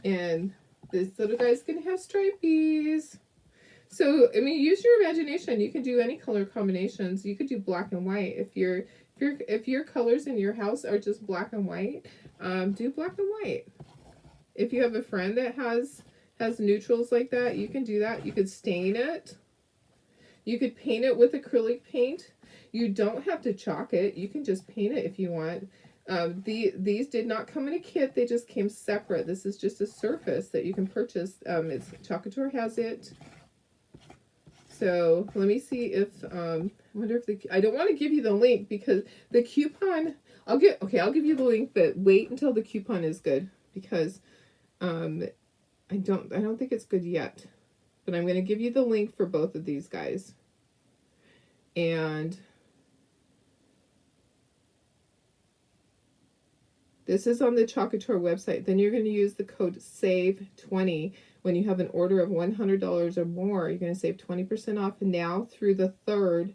Speaker 1: And this little guy's gonna have stripies. So, I mean, use your imagination. You can do any color combinations. You could do black and white. If your colors in your house are just black and white, do black and white. If you have a friend that has neutrals like that, you can do that. You could stain it. You could paint it with acrylic paint. You don't have to chalk it. You can just paint it if you want. These did not come in a kit. They just came separate. This is just a surface that you can purchase. It's Chocator has it. So let me see if I wonder if I don't want to give you the link because the coupon. I'll give you the link, but wait until the coupon is good because I don't think it's good yet. But I'm going to give you the link for both of these guys. And this is on the Chocator website. Then you're going to use the code SAVE20 when you have an order of $100 or more. You're going to save 20% off now through the 3rd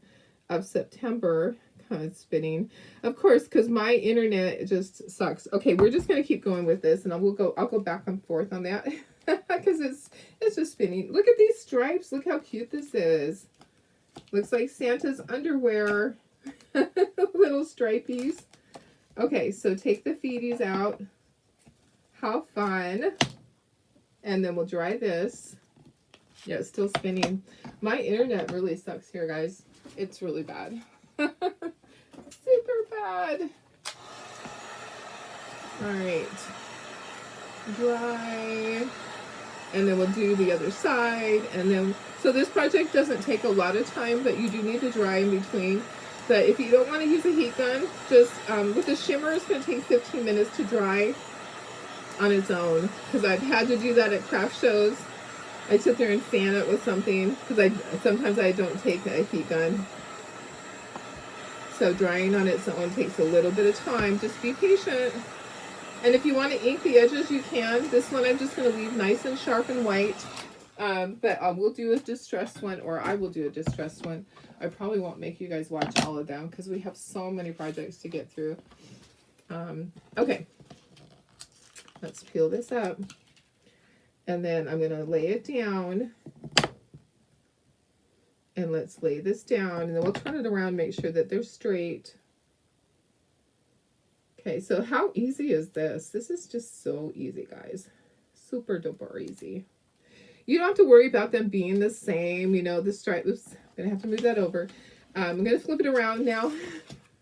Speaker 1: of September. It's spinning, of course, because my internet just sucks. Okay, we're just going to keep going with this, and I'll go back and forth on that because it's just spinning. Look at these stripes. Look how cute this is. Looks like Santa's underwear. Little stripies. Okay, so take the feeties out. How fun. And then we'll dry this. Yeah, it's still spinning. My internet really sucks here, guys. It's really bad. Super bad. All right. Dry. And then we'll do the other side. And then, so this project doesn't take a lot of time, but you do need to dry in between. But if you don't want to use a heat gun, just with the shimmer, it's going to take 15 minutes to dry on its own. Because I've had to do that at craft shows. I sit there and fan it with something because sometimes I don't take a heat gun. So drying on its own takes a little bit of time. Just be patient. And if you want to ink the edges, you can. This one I'm just going to leave nice and sharp and white. But we'll do a distressed one, or I will do a distressed one. I probably won't make you guys watch all of them because we have so many projects to get through. Okay. Let's peel this up. And then I'm going to lay it down. And let's lay this down. And then we'll turn it around, make sure that they're straight. Okay, so how easy is this? This is just so easy, guys. Super duper easy. You don't have to worry about them being the same. You know, the stripe. Oops, I'm going to have to move that over. I'm going to flip it around now.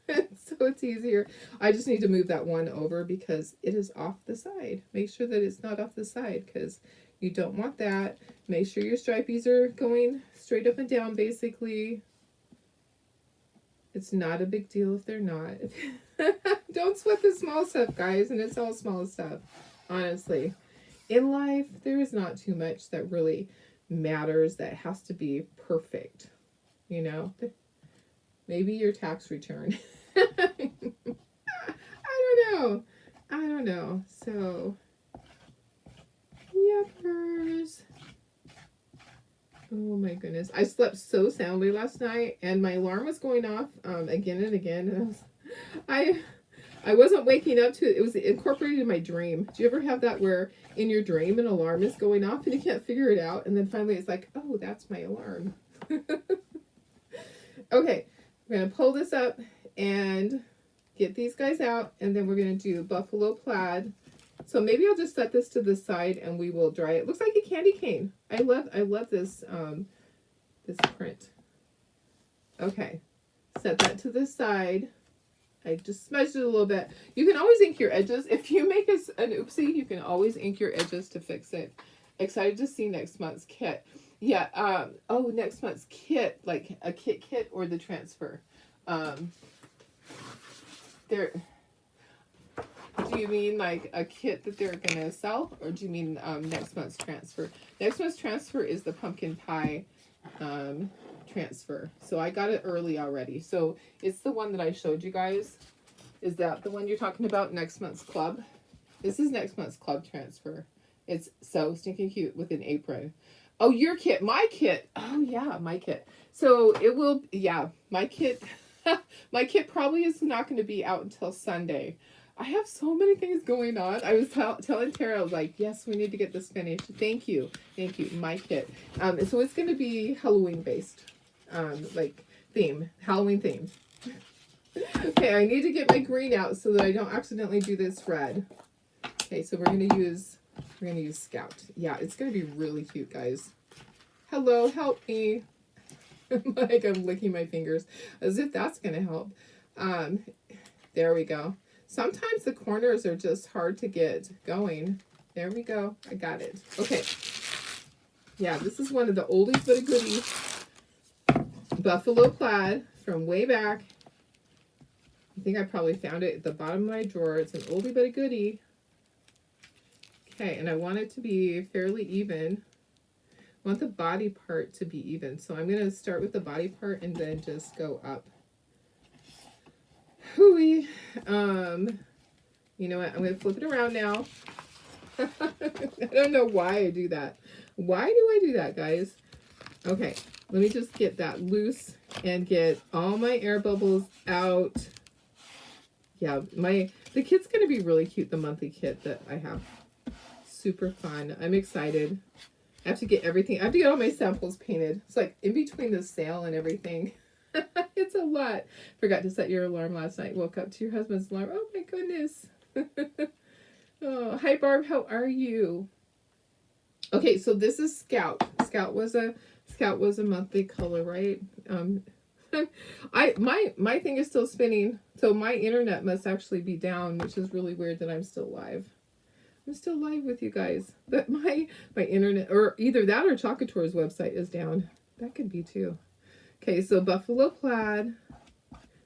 Speaker 1: So it's easier. I just need to move that one over because it is off the side. Make sure that it's not off the side because you don't want that. Make sure your stripies are going straight up and down, basically. It's not a big deal if they're not. Don't sweat the small stuff, guys, and it's all small stuff, honestly. In life, there is not too much that really matters that has to be perfect, you know? Maybe your tax return. I don't know. So, yuppers. Oh my goodness. I slept so soundly last night and my alarm was going off again and again. And I wasn't waking up to it. It was incorporated in my dream. Do you ever have that where in your dream an alarm is going off and you can't figure it out? And then finally it's like, oh, that's my alarm. Okay, we're going to pull this up and get these guys out. And then we're going to do buffalo plaid. So maybe I'll just set this to the side and we will dry it. Looks like a candy cane. I love this this print. Okay, set that to the side. I just smudged it a little bit. You can always ink your edges. If you make an oopsie, you can always ink your edges to fix it. Excited to see next month's kit. Yeah, next month's kit, like a kit or the transfer. Do you mean like a kit that they're going to sell? Or do you mean next month's transfer? Next month's transfer is the pumpkin pie transfer. So I got it early already. So it's the one that I showed you guys. Is that the one you're talking about? Next month's club? This is next month's club transfer. It's so stinking cute with an apron. Oh, your kit, my kit. Oh yeah, my kit. So it will, yeah, my kit, my kit probably is not going to be out until Sunday. I have so many things going on. I was telling Tara, I was like, yes, we need to get this finished. Thank you. Thank you. My kit. So it's going to be Halloween based, like Halloween themed. Okay, I need to get my green out so that I don't accidentally do this red. Okay, so we're gonna use Scout. Yeah, it's gonna be really cute, guys. Hello, help me. Like I'm licking my fingers as if that's gonna help. There we go. Sometimes the corners are just hard to get going. There we go. I got it. Okay. Yeah, this is one of the oldies but a goodie. Buffalo plaid from way back. I think I probably found it at the bottom of my drawer. It's an oldie but a goodie. Okay, and I want it to be fairly even. I want the body part to be even. So I'm going to start with the body part and then just go up. Hooey. You know what? I'm going to flip it around now. I don't know why I do that. Why do I do that, guys? Okay, let me just get that loose and get all my air bubbles out. Yeah, the kit's going to be really cute, the monthly kit that I have. Super fun. I'm excited. I have to get everything. I have to get all my samples painted. It's like in between the sale and everything. It's a lot. Forgot to set your alarm last night. Woke up to your husband's alarm. Oh my goodness. Oh, hi Barb. How are you? Okay, so this is Scout. Scout was a monthly color, right? My thing is still spinning, so my internet must actually be down, which is really weird that I'm still live. I'm still live with you guys, but my internet, or either that or Chocatour's website is down. That could be too. Okay, so Buffalo Plaid.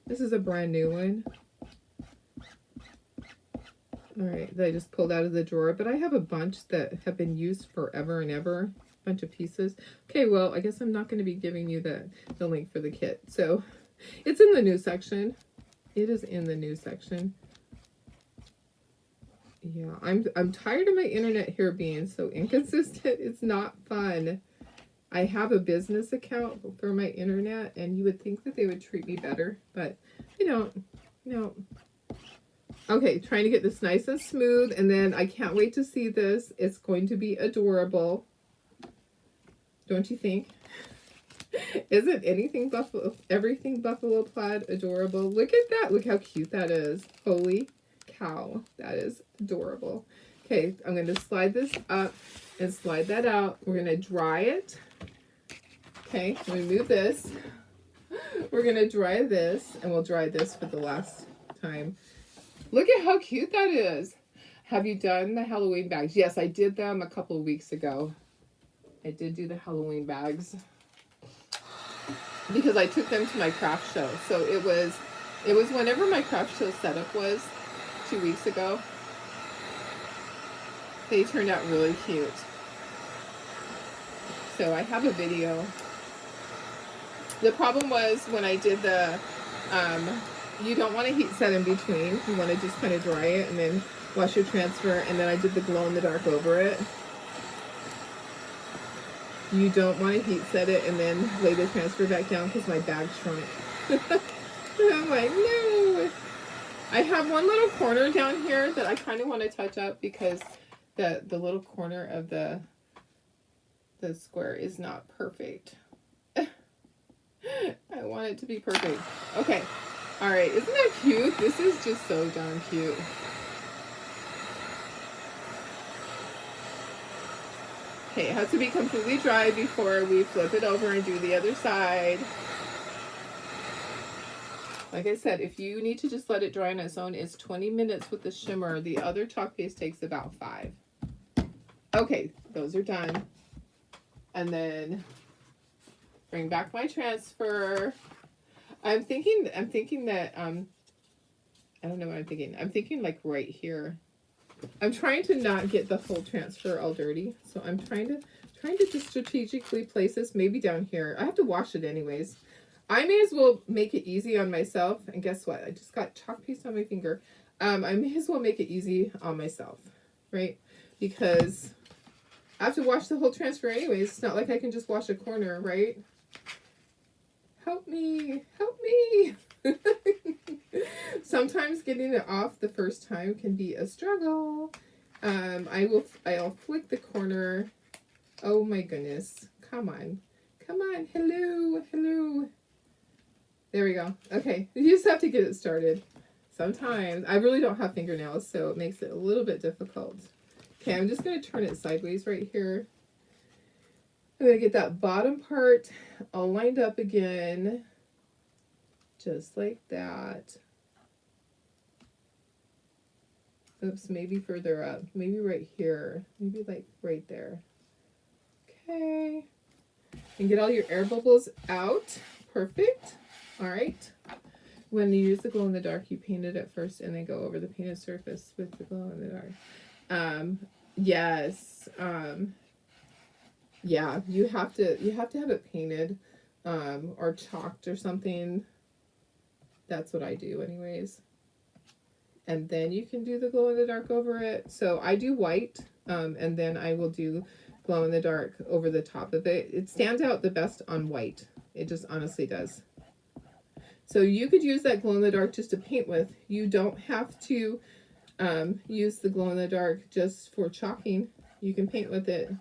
Speaker 1: This is a brand new one. All right, that I just pulled out of the drawer, but I have a bunch that have been used forever and ever. Bunch of pieces. Okay, well, I guess I'm not going to be giving you the link for the kit. So it's in the new section. It is in the new section. Yeah, I'm tired of my internet here being so inconsistent. It's not fun. I have a business account for my internet, and you would think that they would treat me better, but they don't. No. Okay, trying to get this nice and smooth, and then I can't wait to see this. It's going to be adorable. Don't you think? Isn't everything Buffalo Plaid adorable? Look at that. Look how cute that is. Holy cow. That is adorable. Okay, I'm going to slide this up and slide that out. We're going to dry it. Okay, remove this. We're going to dry this, and we'll dry this for the last time. Look at how cute that is. Have you done the Halloween bags? Yes, I did them a couple of weeks ago. I did do the Halloween bags because I took them to my craft show. So it was whenever my craft show setup was 2 weeks ago. They turned out really cute. So I have a video. The problem was when I did the, you don't want to heat set in between. You want to just kind of dry it and then wash your transfer. And then I did the glow in the dark over it. You don't want to heat set it and then lay the transfer back down because my bag shrunk. I'm like, no. I have one little corner down here that I kind of want to touch up because the little corner of the square is not perfect. I want it to be perfect. Okay. All right. Isn't that cute? This is just so darn cute. Okay, it has to be completely dry before we flip it over and do the other side. Like I said, if you need to just let it dry on its own, it's 20 minutes with the shimmer. The other chalk paste takes about 5. Okay, those are done. And then bring back my transfer. I'm thinking that, I don't know what I'm thinking. I'm thinking like right here. I'm trying to not get the whole transfer all dirty. So I'm trying to just strategically place this maybe down here. I have to wash it anyways. I may as well make it easy on myself. And guess what? I just got chalk paste on my finger. I may as well make it easy on myself, right? Because I have to wash the whole transfer anyways. It's not like I can just wash a corner, right? Help me. Help me. Sometimes getting it off the first time can be a struggle. I'll flick the corner. Oh my goodness. Come on. Come on. Hello. Hello. There we go. Okay. You just have to get it started. Sometimes. I really don't have fingernails, so it makes it a little bit difficult. Okay, I'm just going to turn it sideways right here. I'm going to get that bottom part all lined up again. Just like that. Oops, maybe further up. Maybe right here. Maybe like right there. Okay. And get all your air bubbles out. Perfect. All right. When you use the glow in the dark, you paint it at first and then go over the painted surface with the glow in the dark. Yes. Yeah, you have to have it painted or chalked or something. That's what I do anyways. And then you can do the glow in the dark over it. So I do white, and then I will do glow in the dark over the top of it. It stands out the best on white. It just honestly does. So you could use that glow in the dark just to paint with. You don't have to use the glow in the dark just for chalking. You can paint with it.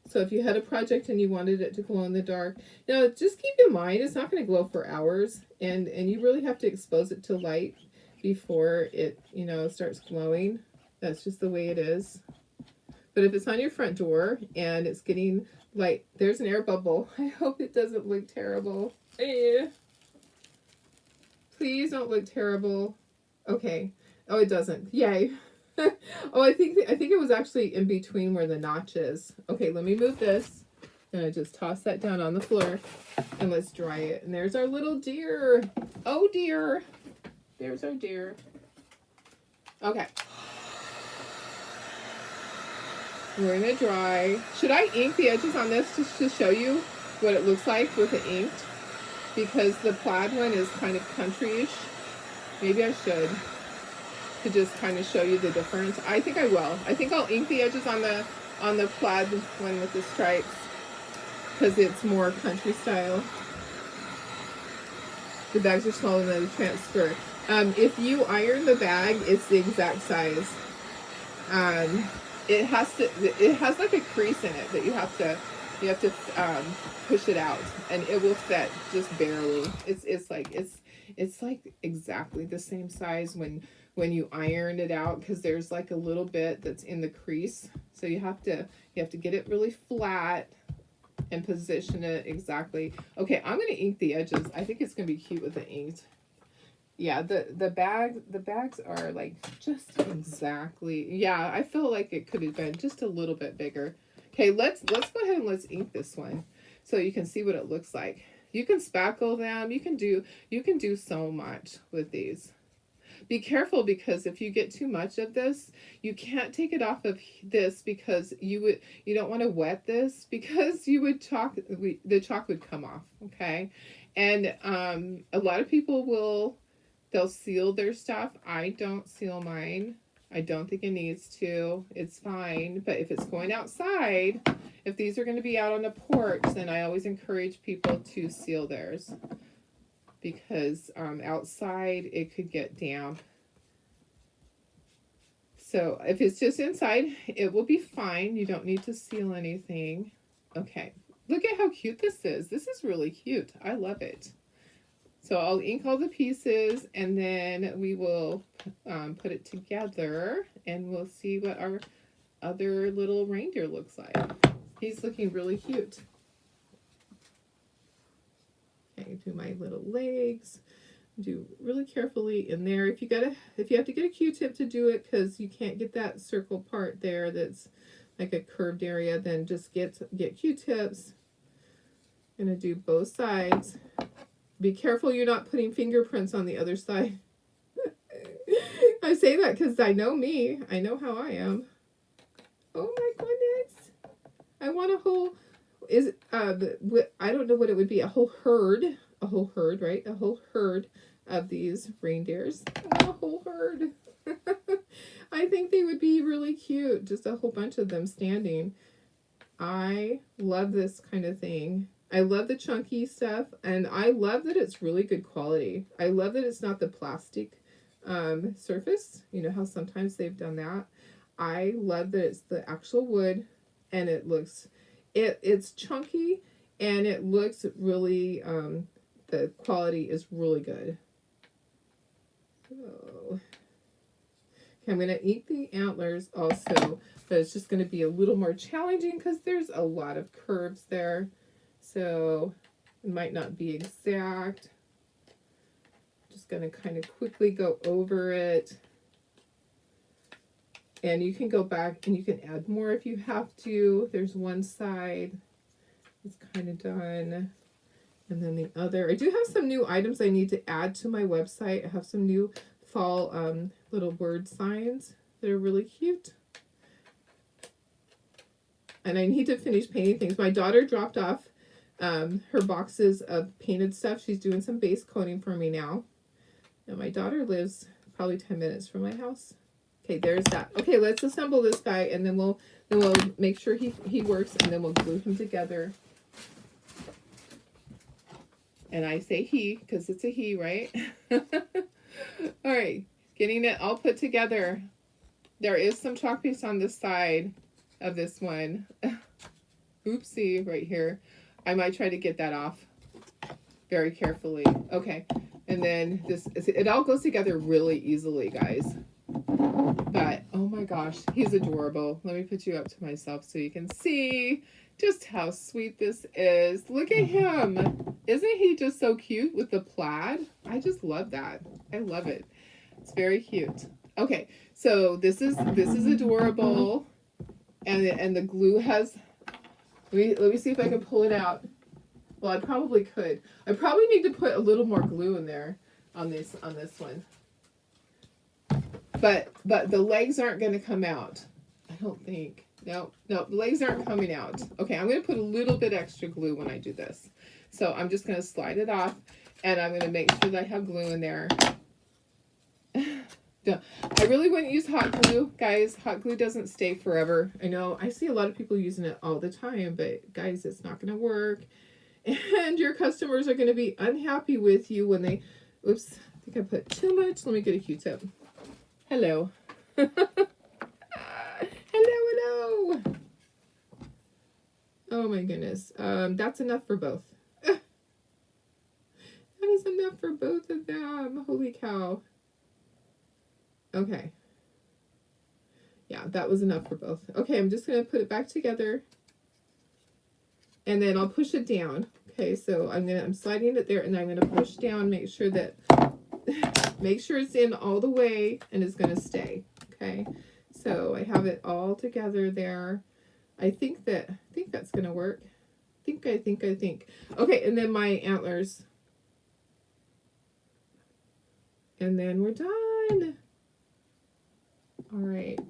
Speaker 1: So if you had a project and you wanted it to glow in the dark, now just keep in mind it's not going to glow for hours, and you really have to expose it to light before it, you know, starts glowing. That's just the way it is. But if it's on your front door and it's getting light, there's an air bubble. I hope it doesn't look terrible. Please don't look terrible. Okay. Oh, it doesn't. Yay. Oh, I think it was actually in between where the notch is. Okay, let me move this. I'm gonna just toss that down on the floor and let's dry it. And there's our little deer. Oh dear. There's our deer. Okay. We're gonna dry. Should I ink the edges on this just to show you what it looks like with it inked? Because the plaid one is kind of countryish. Maybe I should. To just kind of show you the difference. I think I will. I think I'll ink the edges on the plaid one with the stripes because it's more country style. The bags are smaller than the transfer. If you iron the bag, it's the exact size. It has like a crease in it that you have to push it out, and it will fit just barely. It's like exactly the same size when you iron it out, because there's like a little bit that's in the crease. So you have to get it really flat and position it exactly. Okay, I'm gonna ink the edges. I think it's gonna be cute with the inked. Yeah, the bags are like just exactly. Yeah, I feel like it could have been just a little bit bigger. Okay, let's go ahead and let's ink this one so you can see what it looks like. You can spackle them. You can do so much with these. Be careful, because if you get too much of this, you can't take it off of this, because you don't want to wet this, because the chalk would come off. Okay, and a lot of people they'll seal their stuff. I don't seal mine. I don't think it needs to. It's fine. But if it's going outside, if these are going to be out on the porch, then I always encourage people to seal theirs. Because outside it could get damp. So if it's just inside, it will be fine. You don't need to seal anything. Okay, look at how cute this is. This is really cute. I love it. So I'll ink all the pieces, and then we will put it together, and we'll see what our other little reindeer looks like. He's looking really cute. Okay, do my little legs. Do really carefully in there. If you have to get a Q-tip to do it, because you can't get that circle part there that's like a curved area, then just get Q-tips. I'm gonna do both sides. Be careful you're not putting fingerprints on the other side. I say that because I know me. I know how I am. Oh my goodness. I want a whole, I don't know what it would be, a whole herd, right? A whole herd of these reindeers. I want a whole herd. I think they would be really cute. Just a whole bunch of them standing. I love this kind of thing. I love the chunky stuff, and I love that it's really good quality. I love that it's not the plastic surface. You know how sometimes they've done that. I love that it's the actual wood, and it looks, it's chunky, and it looks really, the quality is really good. So, okay, I'm going to eat the antlers also, but it's just going to be a little more challenging because there's a lot of curves there. So it might not be exact. Just going to kind of quickly go over it. And you can go back and you can add more if you have to. There's one side. It's kind of done. And then the other. I do have some new items I need to add to my website. I have some new fall little word signs that are really cute. And I need to finish painting things. My daughter dropped off her boxes of painted stuff. She's doing some base coating for me now. And my daughter lives probably 10 minutes from my house. Okay, there's that. Okay, let's assemble this guy, and then we'll make sure he works, and then we'll glue him together. And I say he because it's a he, right? All right, getting it all put together. There is some chalk paste on the side of this one. Oopsie, right here. I might try to get that off very carefully. Okay, and then it all goes together really easily, guys. But, oh my gosh, he's adorable. Let me put you up to myself so you can see just how sweet this is. Look at him. Isn't he just so cute with the plaid? I just love that. I love it. It's very cute. Okay, so this is adorable. And the glue has, let me see if I can pull it out. Well, I probably could. I probably need to put a little more glue in there on this one. But the legs aren't going to come out. I don't think. No, the legs aren't coming out. Okay, I'm going to put a little bit extra glue when I do this. So I'm just going to slide it off, and I'm going to make sure that I have glue in there. I really wouldn't use hot glue, guys. Hot glue doesn't stay forever. I know I see a lot of people using it all the time, but guys, it's not going to work. And your customers are going to be unhappy with you when they, oops, I think I put too much. Let me get a Q-tip. Hello. Hello. Oh my goodness. That's enough for both. That is enough for both of them. Holy cow. Okay. Yeah, that was enough for both. Okay, I'm just going to put it back together. And then I'll push it down. Okay, so I'm sliding it there, and I'm going to push down, make sure it's in all the way, and it's going to stay. Okay, so I have it all together there. I think that's going to work. I think. Okay, and then my antlers. And then we're done. All right,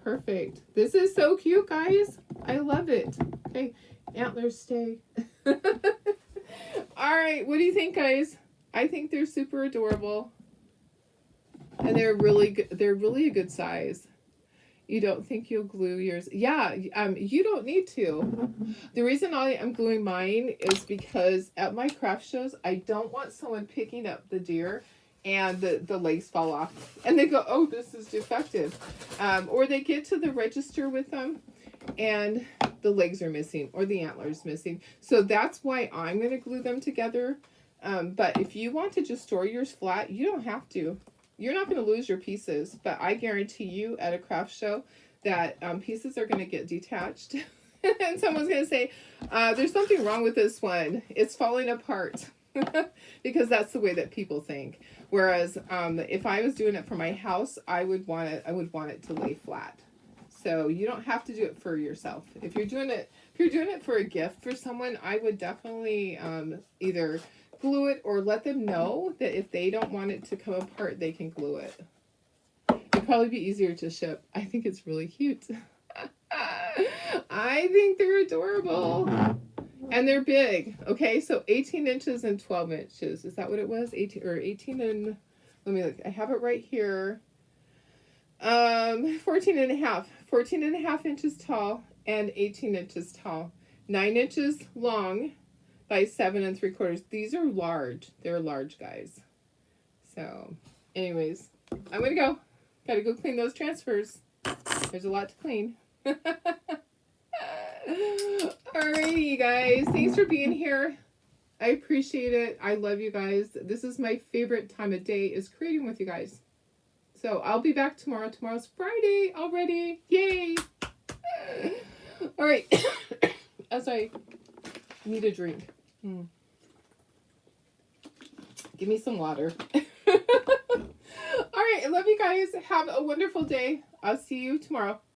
Speaker 1: perfect. This is so cute, guys. I love it. Okay, antlers stay. All right, what do you think, guys? I think they're super adorable. And they're really good. They're really a good size. You don't think you'll glue yours? Yeah, you don't need to. The reason I am gluing mine is because at my craft shows, I don't want someone picking up the deer and the legs fall off. And they go, oh, this is defective. Or they get to the register with them and the legs are missing or the antlers missing. So that's why I'm going to glue them together. But if you want to just store yours flat, you don't have to. You're not going to lose your pieces, but I guarantee you at a craft show that pieces are going to get detached. And someone's going to say, there's something wrong with this one. It's falling apart. Because that's the way that people think. Whereas if I was doing it for my house, I would want it to lay flat. So you don't have to do it for yourself. If you're doing it for a gift for someone, I would definitely either glue it or let them know that if they don't want it to come apart, they can glue it. It'd probably be easier to ship. I think it's really cute. I think they're adorable. And they're big. Okay, so 18 inches and 12 inches. Is that what it was? 18 and, let me look. I have it right here. 14 and a half. 14 and a half inches tall and 18 inches tall. 9 inches long by 7 3/4. These are large. They're large, guys. So, anyways, I'm going to go. Got to go clean those transfers. There's a lot to clean. Alrighty, you guys. Thanks for being here. I appreciate it. I love you guys. This is my favorite time of day, is creating with you guys. So I'll be back tomorrow. Tomorrow's Friday already. Yay! All right. As I need a drink. Give me some water. All right. I love you guys. Have a wonderful day. I'll see you tomorrow.